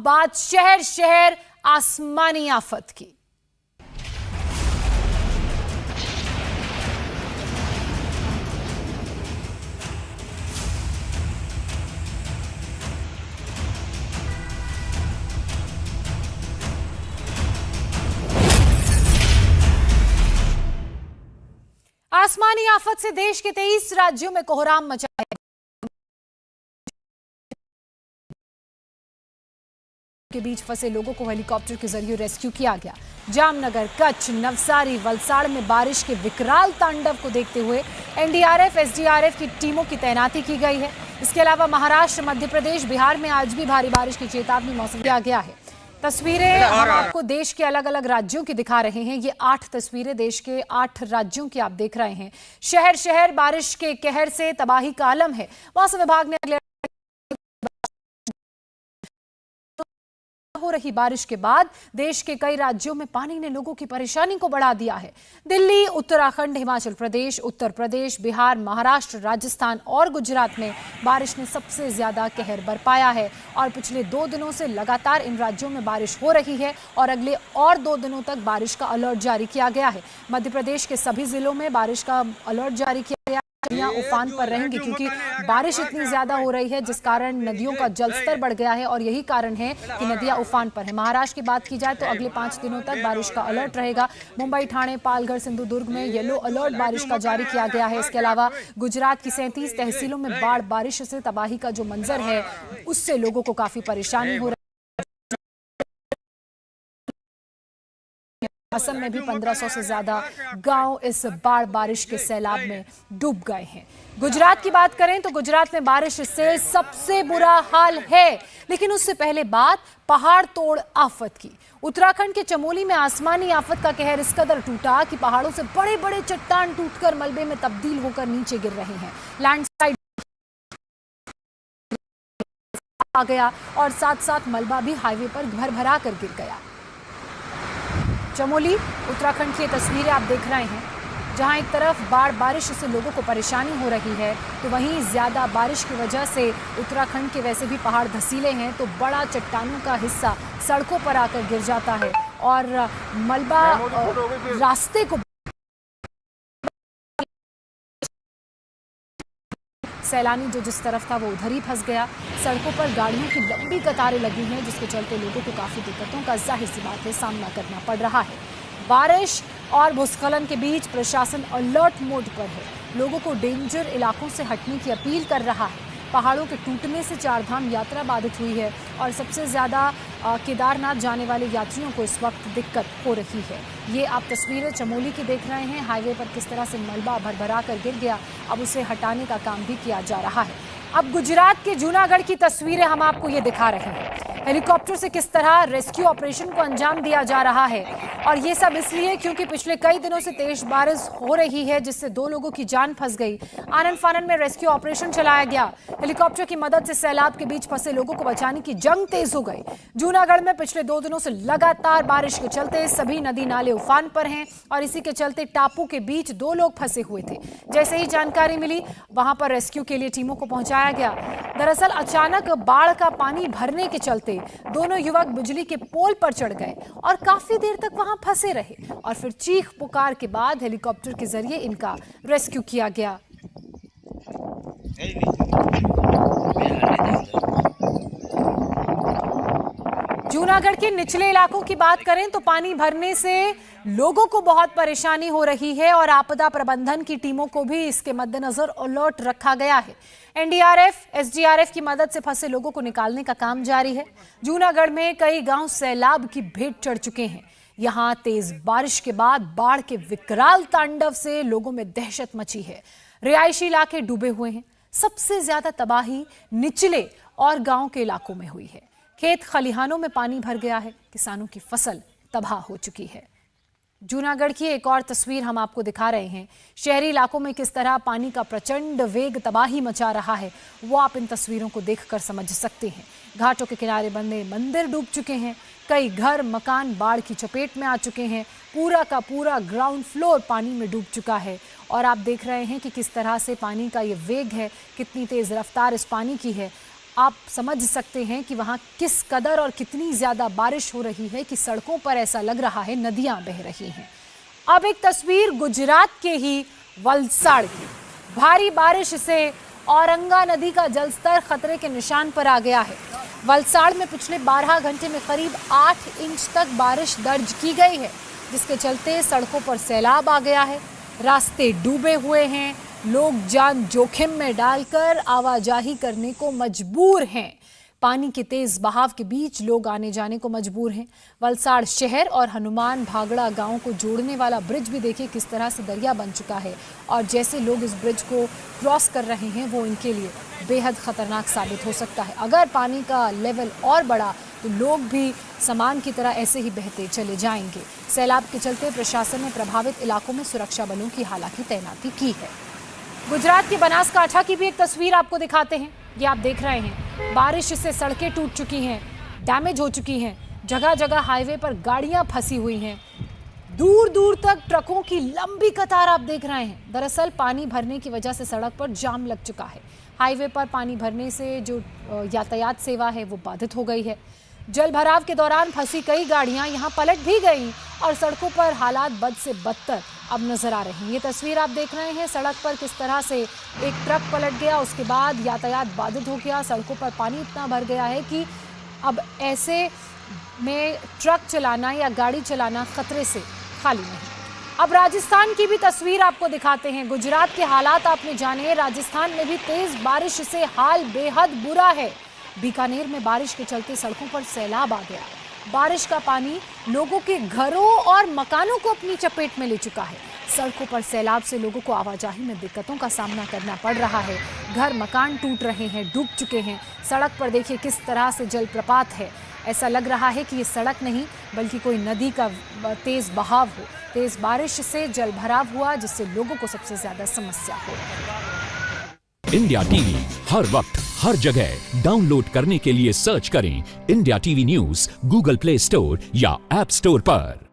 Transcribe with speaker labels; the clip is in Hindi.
Speaker 1: बात शहर शहर आसमानी आफत की। आसमानी आफत से देश के 23 राज्यों में कोहराम मचा है। के बीच फंसे लोगों को हेलीकॉप्टर के जरिए रेस्क्यू किया गया। जामनगर, कच्छ, नवसारी, वलसाड़ में बारिश के विकराल तांडव को देखते हुए एनडीआरएफ, एसडीआरएफ की टीमों की तैनाती की गई है। इसके अलावा महाराष्ट्र, मध्य प्रदेश, बिहार में आज भी भारी बारिश की चेतावनी मौसम किया गया है। तस्वीरें हम आपको देश के अलग अलग राज्यों की दिखा रहे हैं। ये 8 तस्वीरें देश के 8 राज्यों की आप देख रहे हैं। शहर शहर बारिश के कहर से तबाही का आलम है। मौसम विभाग ने अगले हो रही बारिश के बाद देश के कई राज्यों में पानी ने लोगों की परेशानी को बढ़ा दिया है। दिल्ली, उत्तराखंड, हिमाचल प्रदेश, उत्तर प्रदेश, बिहार, महाराष्ट्र, राजस्थान और गुजरात में बारिश ने सबसे ज्यादा कहर बरपाया है और पिछले 2 दिनों से लगातार इन राज्यों में बारिश हो रही है और अगले और 2 दिनों तक बारिश का अलर्ट जारी किया गया है। मध्य प्रदेश के सभी जिलों में बारिश का अलर्ट जारी किया गया है। नदियां उफान पर रहेंगी क्योंकि बारिश इतनी ज्यादा हो रही है जिस कारण नदियों का जलस्तर बढ़ गया है और यही कारण है कि नदियां उफान पर है। महाराष्ट्र की बात की जाए तो अगले 5 दिनों तक बारिश का अलर्ट रहेगा। मुंबई, ठाणे, पालघर, सिंधुदुर्ग में येलो अलर्ट बारिश का जारी किया गया है। इसके अलावा गुजरात की 37 तहसीलों में बाढ़ बारिश से तबाही का जो मंजर है उससे लोगों को काफी परेशानी हो रही है। असम में भी 1500 से ज्यादा गांव इस बाढ़ बारिश के सैलाब में डूब गए हैं। गुजरात की बात करें तो गुजरात में बारिश से सबसे बुरा हाल है। लेकिन उससे पहले बात पहाड़ तोड़ आफत की। उत्तराखंड के चमोली में आसमानी आफत का कहर इस कदर टूटा कि पहाड़ों से बड़े बड़े चट्टान टूटकर मलबे में तब्दील होकर नीचे गिर रहे हैं। लैंडस्लाइड आ गया और साथ साथ मलबा भी हाईवे पर भर भरा कर गिर गया। चमोली, उत्तराखंड की तस्वीरें आप देख रहे हैं, जहां एक तरफ बाढ़ बारिश से लोगों को परेशानी हो रही है तो वहीं ज्यादा बारिश की वजह से उत्तराखंड के वैसे भी पहाड़ धसीले हैं तो बड़ा चट्टानों का हिस्सा सड़कों पर आकर गिर जाता है और मलबा रास्ते को सैलानी जो जिस तरफ था वो उधर ही फंस गया। सड़कों पर गाड़ियों की लंबी कतारें लगी हैं जिसके चलते लोगों को काफी दिक्कतों का जाहिर सी बात है सामना करना पड़ रहा है। बारिश और भूस्खलन के बीच प्रशासन अलर्ट मोड पर है। लोगों को डेंजर इलाकों से हटने की अपील कर रहा है। पहाड़ों के टूटने से 4 धाम यात्रा बाधित हुई है और सबसे ज्यादा केदारनाथ जाने वाले यात्रियों को इस वक्त दिक्कत हो रही है। ये आप तस्वीरें चमोली की देख रहे हैं। हाईवे पर किस तरह से मलबा भरभरा कर गिर गया, अब उसे हटाने का काम भी किया जा रहा है। अब गुजरात के जूनागढ़ की तस्वीरें हम आपको ये दिखा रहे हैं। हेलीकॉप्टर से किस तरह रेस्क्यू ऑपरेशन को अंजाम दिया जा रहा है और ये सब इसलिए क्योंकि पिछले कई दिनों से तेज बारिश हो रही है जिससे 2 लोगों की जान फंस गई। आनन फानन में रेस्क्यू ऑपरेशन चलाया गया। हेलीकॉप्टर की मदद से सैलाब के बीच फंसे लोगों को बचाने की जंग तेज हो गई। जूनागढ़ में पिछले 2 दिनों से लगातार बारिश के चलते सभी नदी नाले उफान पर हैं और इसी के चलते टापू के बीच 2 लोग फंसे हुए थे। जैसे ही जानकारी मिली वहां पर रेस्क्यू के लिए टीमों को पहुंचाया गया। दरअसल अचानक बाढ़ का पानी भरने के चलते दोनों युवक बिजली के पोल पर चढ़ गए और काफी देर तक वहां फंसे रहे और फिर चीख पुकार के बाद हेलीकॉप्टर के जरिए इनका रेस्क्यू किया गया। जूनागढ़ के निचले इलाकों की बात करें तो पानी भरने से लोगों को बहुत परेशानी हो रही है और आपदा प्रबंधन की टीमों को भी इसके मद्देनजर अलर्ट रखा गया है। एनडीआरएफ, एसडीआरएफ की मदद से फंसे लोगों को निकालने का काम जारी है। जूनागढ़ में कई गांव सैलाब की भेंट चढ़ चुके हैं। यहां तेज बारिश के बाद बाढ़ के विकराल तांडव से लोगों में दहशत मची है। रिहायशी इलाके डूबे हुए हैं। सबसे ज्यादा तबाही निचले और गांव के इलाकों में हुई है। खेत खलिहानों में पानी भर गया है। किसानों की फसल तबाह हो चुकी है। जूनागढ़ की एक और तस्वीर हम आपको दिखा रहे हैं। शहरी इलाकों में किस तरह पानी का प्रचंड वेग तबाही मचा रहा है वो आप इन तस्वीरों को देखकर समझ सकते हैं। घाटों के किनारे बने मंदिर डूब चुके हैं। कई घर मकान बाढ़ की चपेट में आ चुके हैं। पूरा का पूरा ग्राउंड फ्लोर पानी में डूब चुका है और आप देख रहे हैं कि किस तरह से पानी का ये वेग है, कितनी तेज रफ्तार इस पानी की है। आप समझ सकते हैं कि वहां किस कदर और कितनी ज्यादा बारिश हो रही है कि सड़कों पर ऐसा लग रहा है नदियां बह रही हैं। अब एक तस्वीर गुजरात के ही वलसाड़ की। भारी बारिश से औरंगा नदी का जलस्तर खतरे के निशान पर आ गया है। वलसाड़ में पिछले 12 घंटे में करीब 8 इंच तक बारिश दर्ज की गई है, जिसके चलते सड़कों पर सैलाब आ गया है। रास्ते डूबे हुए हैं, लोग जान जोखिम में डालकर आवाजाही करने को मजबूर हैं। पानी के तेज बहाव के बीच लोग आने जाने को मजबूर हैं। वलसाड़ शहर और हनुमान भागड़ा गांव को जोड़ने वाला ब्रिज भी देखिए किस तरह से दरिया बन चुका है, और जैसे लोग इस ब्रिज को क्रॉस कर रहे हैं वो इनके लिए बेहद खतरनाक साबित हो सकता है। अगर पानी का लेवल और बढ़ा तो लोग भी सामान की तरह ऐसे ही बहते चले जाएंगे। सैलाब के चलते प्रशासन ने प्रभावित इलाकों में सुरक्षा बलों की हालांकि तैनाती की है। गुजरात के बनासकांठा की भी एक तस्वीर आपको दिखाते हैं। ये आप देख रहे हैं, बारिश से सड़कें टूट चुकी हैं, डैमेज हो चुकी हैं, जगह जगह हाईवे पर गाड़ियां फंसी हुई हैं, दूर दूर तक ट्रकों की लंबी कतार आप देख रहे हैं। दरअसल पानी भरने की वजह से सड़क पर जाम लग चुका है। हाईवे पर पानी भरने से जो यातायात सेवा है वो बाधित हो गई है। जल भराव के दौरान फंसी कई गाड़ियां यहां पलट भी गईं और सड़कों पर हालात बद से बदतर अब नजर आ रहे हैं। ये तस्वीर आप देख रहे हैं, सड़क पर किस तरह से एक ट्रक पलट गया, उसके बाद यातायात बाधित हो गया। सड़कों पर पानी इतना भर गया है कि अब ऐसे में ट्रक चलाना या गाड़ी चलाना खतरे से खाली नहीं। अब राजस्थान की भी तस्वीर आपको दिखाते हैं। गुजरात के हालात आपने जाने, राजस्थान में भी तेज बारिश से हाल बेहद बुरा है। बीकानेर में बारिश के चलते सड़कों पर सैलाब आ गया। बारिश का पानी लोगों के घरों और मकानों को अपनी चपेट में ले चुका है। सड़कों पर सैलाब से लोगों को आवाजाही में दिक्कतों का सामना करना पड़ रहा है। घर मकान टूट रहे हैं, डूब चुके हैं। सड़क पर देखिए किस तरह से जलप्रपात है। ऐसा लग रहा है कि ये सड़क नहीं बल्कि कोई नदी का तेज बहाव हो। तेज बारिश से जल भराव हुआ, जिससे लोगों को सबसे ज्यादा समस्या हो।
Speaker 2: इंडिया टीवी हर वक्त हर जगह डाउनलोड करने के लिए सर्च करें India TV news Google play store या ऐप स्टोर पर।